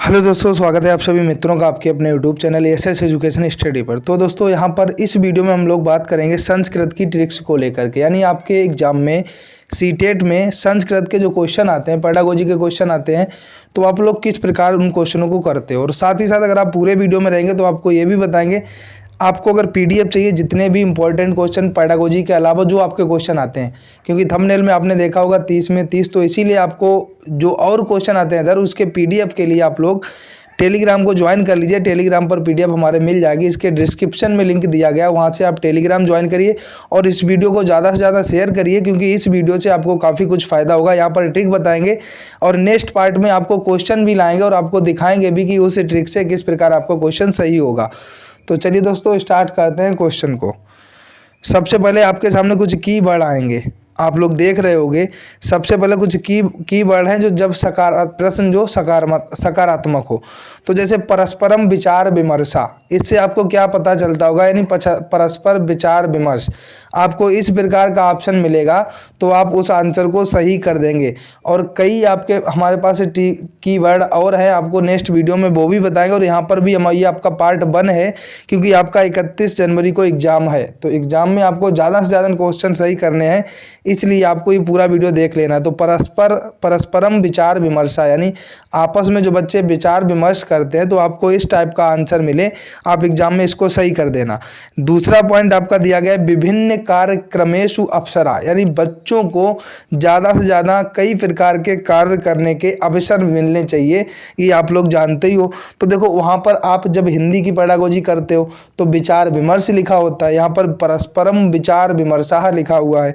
Hello दोस्तों, स्वागत है आप सभी मित्रों का आपके अपने YouTube channel SS education study पर। तो दोस्तों यहाँ पर इस वीडियो में हम लोग बात करेंगे संस्कृत की ट्रिक्स को लेकर के। यानी आपके एग्जाम में सीटेट में संस्कृत के जो क्वेश्चन आते हैं, पेडागोजी के क्वेश्चन आते हैं, तो आप लोग किस प्रकार उन क्वेश्चनों को करते हो। और साथ ही साथ अगर आप पूरे वीडियो में रहेंगे तो आपको ये भी बताएंगे, आपको अगर पीडीएफ चाहिए जितने भी इंपॉर्टेंट क्वेश्चन पेडागोजी के अलावा जो आपके क्वेश्चन आते हैं, क्योंकि थंबनेल में आपने देखा होगा 30 में 30, तो इसीलिए आपको जो और क्वेश्चन आते हैं इधर, उसके पीडीएफ के लिए आप लोग टेलीग्राम को ज्वाइन कर लीजिए। टेलीग्राम पर पीडीएफ हमारे मिल जाएगी, इसके डिस्क्रिप्शन में लिंक दिया गया है, वहाँ से आप टेलीग्राम ज्वाइन करिए और इस वीडियो को ज़्यादा से ज़्यादा शेयर करिए, क्योंकि इस वीडियो से आपको काफ़ी कुछ फ़ायदा होगा। यहाँ पर ट्रिक बताएंगे और नेक्स्ट पार्ट में आपको क्वेश्चन भी लाएंगे और आपको दिखाएंगे भी कि उस ट्रिक से किस प्रकार आपका क्वेश्चन सही होगा। तो चलिए दोस्तों स्टार्ट करते हैं क्वेश्चन को। सबसे पहले आपके सामने कुछ कीवर्ड आएंगे, आप लोग देख रहे होंगे। सबसे पहले कुछ कीवर्ड हैं जो जब प्रश्न जो सकारात्मक हो, तो जैसे परस्परम विचार विमर्शा, इससे आपको क्या पता चलता होगा, यानी परस्पर विचार विमर्श। आपको इस प्रकार का ऑप्शन मिलेगा तो आप उस आंसर को सही कर देंगे। और कई आपके हमारे पास कीवर्ड और हैं, आपको नेक्स्ट वीडियो में वो भी बताएंगे। और यहाँ पर भी ये आपका पार्ट 1 है, क्योंकि आपका 31 जनवरी को एग्ज़ाम है, तो एग्ज़ाम में आपको ज़्यादा से ज़्यादा क्वेश्चन सही करने हैं, इसलिए आपको ये पूरा वीडियो देख लेना है। तो परस्परम विचार विमर्शा, यानी आपस में जो बच्चे विचार विमर्श करते हैं, तो आपको इस टाइप का आंसर मिले, आप एग्जाम में इसको सही कर देना। दूसरा पॉइंट आपका दिया गया है विभिन्न कार्यक्रमेषु अवसरा, यानी बच्चों को ज़्यादा से ज़्यादा कई प्रकार के कार्य करने के अवसर मिलने चाहिए, ये आप लोग जानते ही हो। तो देखो वहाँ पर आप जब हिंदी की पेडागोजी करते हो तो विचार विमर्श लिखा होता है, यहाँ पर परस्परम विचार विमर्शा लिखा हुआ है।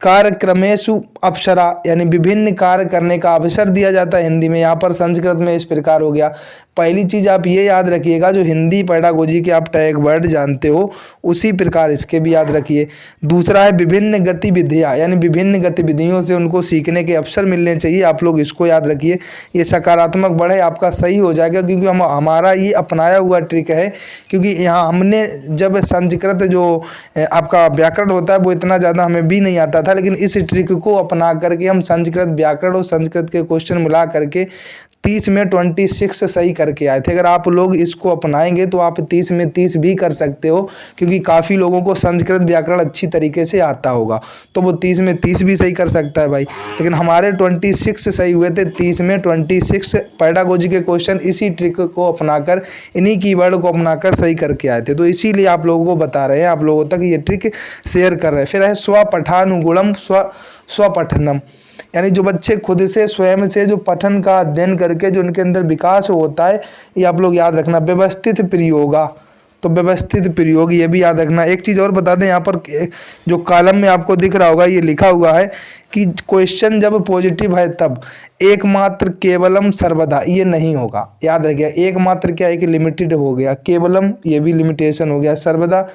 कार्यक्रमेषु अवसरा, यानी विभिन्न कार्य करने का अवसर दिया जाता है हिंदी में, यहाँ पर संस्कृत में इस प्रकार हो गया। पहली चीज़ आप ये याद रखिएगा, जो हिंदी पेडागोजी के आप टैग वर्ड जानते हो उसी प्रकार इसके भी याद रखिए। दूसरा है विभिन्न गतिविधियाँ, यानी विभिन्न गतिविधियों से उनको सीखने के अवसर मिलने चाहिए, आप लोग इसको याद रखिए। ये सकारात्मक वर्ड है, आपका सही हो जाएगा, क्योंकि हमारा ये अपनाया हुआ ट्रिक है। क्योंकि यहाँ हमने जब संस्कृत जो आपका व्याकरण होता है वो इतना ज़्यादा हमें भी नहीं आता था, लेकिन इस ट्रिक को अपना करके हम संस्कृत व्याकरण और संस्कृत के क्वेश्चन मिला करके 30 में 26 सही करके आए थे। अगर आप लोग इसको अपनाएंगे तो आप 30 में 30 भी कर सकते हो, क्योंकि काफ़ी लोगों को संस्कृत व्याकरण अच्छी तरीके से आता होगा, तो वो 30 में 30 भी सही कर सकता है भाई। लेकिन हमारे 26 सही हुए थे, 30 में 26 पेडागोजी के क्वेश्चन इसी ट्रिक को अपनाकर, इन्हीं कीवर्ड को अपनाकर सही करके आए थे। तो इसीलिए आप लोगों को बता रहे हैं, आप लोगों तक ये ट्रिक शेयर कर रहे हैं। फिर है स्वपठानुगुणम स्वपठनम, यानी जो बच्चे खुद से स्वयं से जो पठन का अध्ययन करके जो उनके अंदर विकास होता है, ये आप लोग याद रखना। व्यवस्थित प्रयोगा, तो व्यवस्थित प्रयोग ये भी याद रखना। एक चीज़ और बता दें, यहाँ पर जो कॉलम में आपको दिख रहा होगा ये लिखा हुआ है कि क्वेश्चन जब पॉजिटिव है तब एकमात्र केवलम सर्वदा, ये नहीं होगा, याद रखिए। एकमात्र क्या, एक लिमिटेड हो गया, केवलम ये भी लिमिटेशन हो गया, सर्वदा।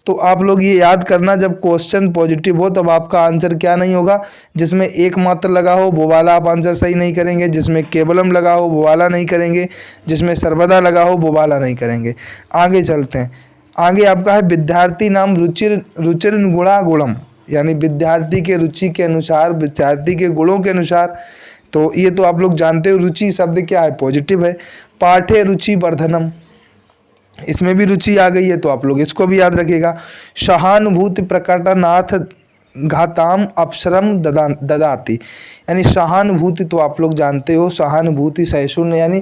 तो आप लोग ये याद करना, जब क्वेश्चन पॉजिटिव हो तब आपका आंसर क्या नहीं होगा, जिसमें एकमात्र लगा हो वो वाला आप आंसर सही नहीं करेंगे, जिसमें केवलम लगा हो वो वाला नहीं करेंगे, जिसमें सर्वदा लगा हो वो वाला नहीं करेंगे। आगे चलते हैं। आगे आपका है विद्यार्थी नाम रुचिर गुणा गुणम, यानी विद्यार्थी के रुचि के अनुसार, विद्यार्थी के गुणों के अनुसार। तो ये तो आप लोग जानते हो, रुचि शब्द क्या है, पॉजिटिव है। पाठे रुचि वर्धनम, इसमें भी रुचि आ गई है, तो आप लोग इसको भी याद रखिएगा। सहानुभूति प्रकटनाथ घाताम अवसरम ददाति, यानी सहानुभूति तो आप लोग जानते हो, सहानुभूति सहिष्णु, यानी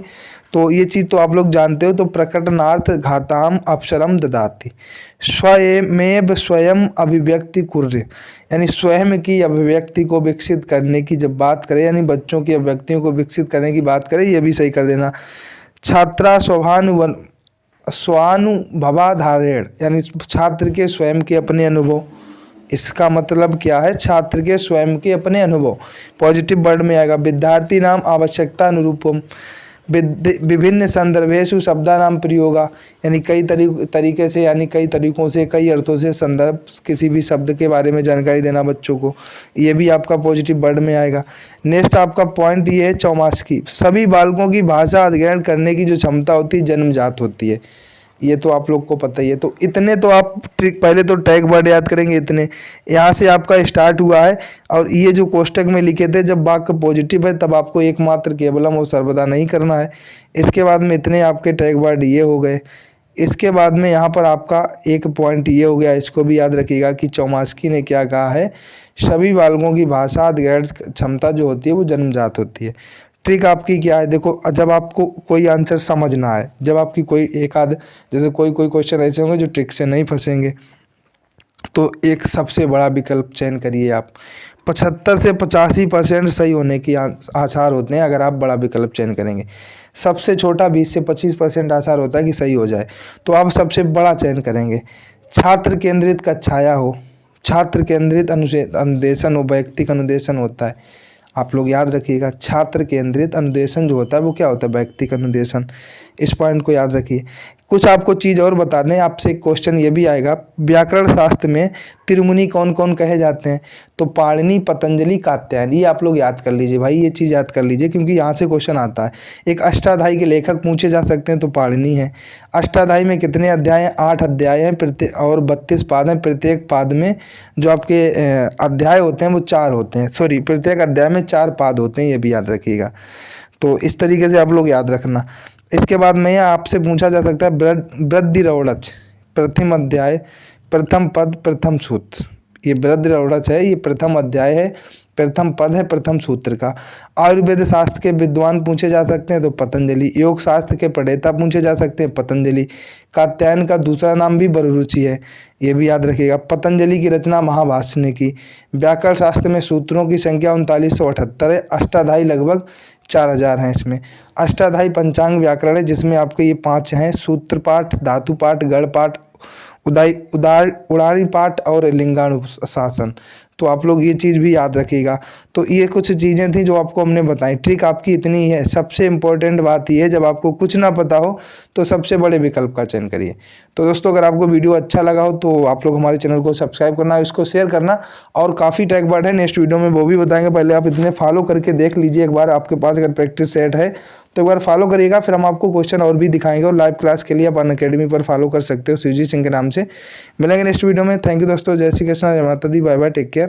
तो ये चीज़ तो आप लोग जानते हो। तो प्रकटनार्थ घाताम अवसरम ददाति। स्वयमेव स्वयं अभिव्यक्ति कुर्य, यानी स्वयं की अभिव्यक्ति को विकसित करने की जब बात करें, यानी बच्चों की अभिव्यक्तियों को विकसित करने की बात करें, ये भी सही कर देना। छात्रा स्वानुभवाधारेण, यानी छात्र के स्वयं के अपने अनुभव, इसका मतलब क्या है, छात्र के स्वयं के अपने अनुभव, पॉजिटिव वर्ड में आएगा। विद्यार्थी नाम आवश्यकता अनुरूपम, विभिन्न संदर्भेषु शब्दानाम प्रयोगा, यानी कई तरीके से, यानी कई तरीकों से, कई अर्थों से संदर्भ, किसी भी शब्द के बारे में जानकारी देना बच्चों को, ये भी आपका पॉजिटिव वर्ड में आएगा। नेक्स्ट आपका पॉइंट ये है 64 की, सभी बालकों की भाषा अध्ययन करने की जो क्षमता होती है जन्मजात होती है, ये तो आप लोग को पता ही है। तो इतने तो आप ट्रिक, पहले तो टैग वर्ड याद करेंगे इतने, यहाँ से आपका स्टार्ट हुआ है। और ये जो कोष्टक में लिखे थे, जब वाक्य पॉजिटिव है तब आपको एकमात्र केवलम और सर्वदा नहीं करना है। इसके बाद में इतने आपके टैग वर्ड ये हो गए। इसके बाद में यहाँ पर आपका एक पॉइंट ये हो गया, इसको भी याद रखिएगा कि चौमास्की ने क्या कहा है, सभी बालकों की भाषा ग्रहण क्षमता जो होती है वो जन्मजात होती है। ट्रिक आपकी क्या है, देखो जब आपको कोई आंसर समझ ना आए, जब आपकी कोई एक आध, जैसे कोई क्वेश्चन ऐसे होंगे जो ट्रिक से नहीं फंसेंगे, तो एक सबसे बड़ा विकल्प चयन करिए आप। 75 से 85% सही होने की आसार होते हैं अगर आप बड़ा विकल्प चयन करेंगे। सबसे छोटा 20 से 25% आसार होता है कि सही हो जाए, तो आप सबसे बड़ा चयन करेंगे। छात्र केंद्रित कक्षाया हो, छात्र केंद्रित अनुदेशन हो, वैयक्तिक अनुदेशन होता है। आप लोग याद रखिएगा, छात्र केंद्रित अनुदेशन जो होता है वो क्या होता है, वैयक्तिक अनुदेशन। इस पॉइंट को याद रखिए। कुछ आपको चीज़ और बता दें, आपसे एक क्वेश्चन ये भी आएगा, व्याकरण शास्त्र में त्रिमुनि कौन कौन कहे जाते हैं, तो पाणिनि, पतंजलि, कात्यायन। ये आप लोग याद कर लीजिए भाई, ये चीज़ याद कर लीजिए क्योंकि यहाँ से क्वेश्चन आता है। एक अष्टाध्यायी के लेखक पूछे जा सकते हैं तो पाणिनि है। अष्टाध्यायी में कितने अध्याय हैं, 8 अध्याय हैं, प्रत्येक और 32 पाद हैं। प्रत्येक पाद में जो आपके अध्याय होते हैं वो 4 होते हैं, सॉरी प्रत्येक अध्याय में 4 पाद होते हैं, ये भी याद रखिएगा। तो इस तरीके से आप लोग याद रखना। इसके बाद में आपसे पूछा जा सकता है वृद्धिरौढ़च, प्रथम अध्याय, प्रथम पद, प्रथम सूत्र। ये वृद्धिरौढ़च है, ये प्रथम अध्याय है, प्रथम पद है प्रथम सूत्र का। आयुर्वेद शास्त्र के विद्वान पूछे जा सकते हैं तो पतंजलि। योग शास्त्र के प्रणेता पूछे जा सकते हैं पतंजलि। कात्यायन का दूसरा नाम भी बररुचि है, ये भी याद रखिएगा। पतंजलि की रचना महाभाष्य ने की। व्याकरण शास्त्र में सूत्रों की संख्या 3978 है। अष्टाध्यायी लगभग 4000 हैं इसमें। अष्टाध्यायी पंचांग व्याकरण है जिसमें आपके ये 5 हैं, सूत्र पाठ, धातु पाठ, गढ़ पाठ, उड़ारी पाठ और लिंगानुशासन। तो आप लोग ये चीज़ भी याद रखिएगा। तो ये कुछ चीज़ें थी जो आपको हमने बताई। ट्रिक आपकी इतनी ही है। सबसे इम्पोर्टेंट बात ये है, जब आपको कुछ ना पता हो तो सबसे बड़े विकल्प का चयन करिए। तो दोस्तों अगर आपको वीडियो अच्छा लगा हो तो आप लोग हमारे चैनल को सब्सक्राइब करना, इसको शेयर करना। और काफ़ी टैग वर्ड है, नेक्स्ट वीडियो में वो भी बताएंगे। पहले आप इतने फॉलो करके देख लीजिए एक बार, आपके पास अगर प्रैक्टिस सेट है तो एक बार फॉलो करिएगा, फिर हम आपको क्वेश्चन और भी दिखाएंगे। और लाइव क्लास के लिए आप अनअकैडमी पर फॉलो कर सकते हो, शिवजी सिंह के नाम से। मिलेंगे नेक्स्ट वीडियो में। थैंक यू दोस्तों, जय श्री कृष्ण, जय माता दी, बाय बाय, टेक केयर।